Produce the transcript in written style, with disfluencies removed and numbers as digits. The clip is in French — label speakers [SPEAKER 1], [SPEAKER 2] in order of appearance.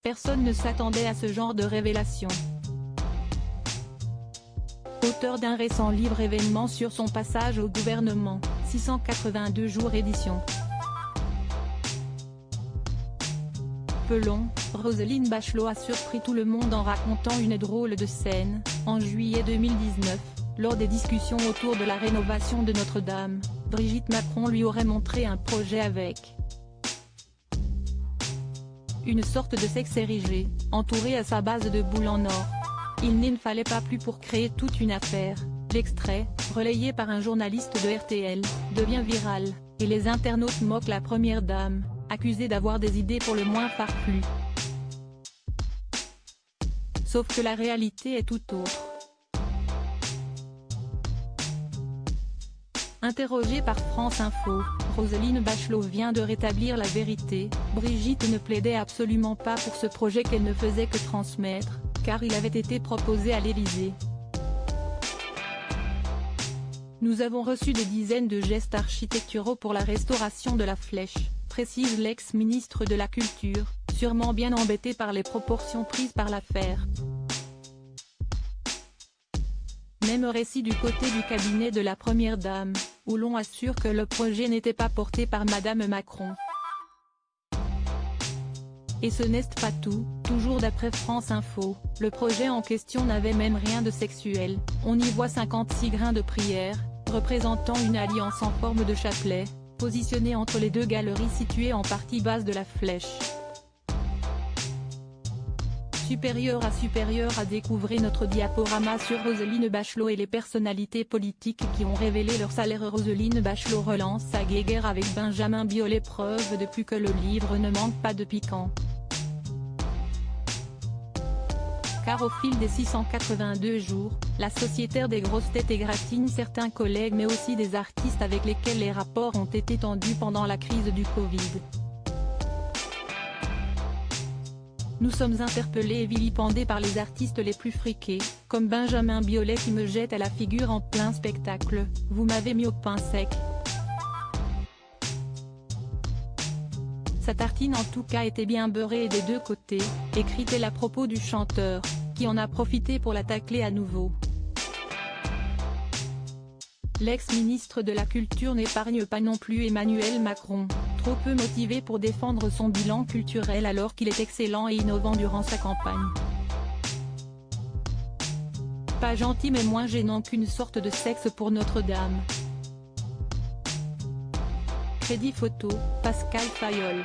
[SPEAKER 1] Personne ne s'attendait à ce genre de révélation. Auteur d'un récent livre événement sur son passage au gouvernement, 682 jours édition. Pelon, Roselyne Bachelot a surpris tout le monde en racontant une drôle de scène, en juillet 2019, lors des discussions autour de la rénovation de Notre-Dame. Brigitte Macron lui aurait montré un projet avec une sorte de sexe érigé, entouré à sa base de boules en or. Il ne fallait pas plus pour créer toute une affaire. L'extrait, relayé par un journaliste de RTL, devient viral, et les internautes moquent la première dame, accusée d'avoir des idées pour le moins farfelues. Sauf que la réalité est tout autre. Interrogée par France Info, Roselyne Bachelot vient de rétablir la vérité. Brigitte ne plaidait absolument pas pour ce projet qu'elle ne faisait que transmettre, car il avait été proposé à l'Élysée. Nous avons reçu des dizaines de gestes architecturaux pour la restauration de la flèche, précise l'ex-ministre de la Culture, sûrement bien embêté par les proportions prises par l'affaire. Même récit du côté du cabinet de la Première Dame, où l'on assure que le projet n'était pas porté par Madame Macron. Et ce n'est pas tout, toujours d'après France Info, le projet en question n'avait même rien de sexuel. On y voit 56 grains de prière, représentant une alliance en forme de chapelet, positionnée entre les deux galeries situées en partie basse de la flèche. Supérieur à découvrir notre diaporama sur Roselyne Bachelot et les personnalités politiques qui ont révélé leur salaire. Roselyne Bachelot relance sa guéguerre avec Benjamin Biolay, preuve de plus que le livre ne manque pas de piquant. Car au fil des 682 jours, la sociétaire des grosses têtes égratigne certains collègues mais aussi des artistes avec lesquels les rapports ont été tendus pendant la crise du Covid. Nous sommes interpellés et vilipendés par les artistes les plus friqués, comme Benjamin Biolay qui me jette à la figure en plein spectacle. Vous m'avez mis au pain sec. Sa tartine en tout cas était bien beurrée et des deux côtés, écrit-elle à propos du chanteur, qui en a profité pour la tacler à nouveau. L'ex-ministre de la Culture n'épargne pas non plus Emmanuel Macron, trop peu motivé pour défendre son bilan culturel alors qu'il est excellent et innovant durant sa campagne. Pas gentil mais moins gênant qu'une sorte de sexe pour Notre-Dame. Crédit photo, Pascal Fayol.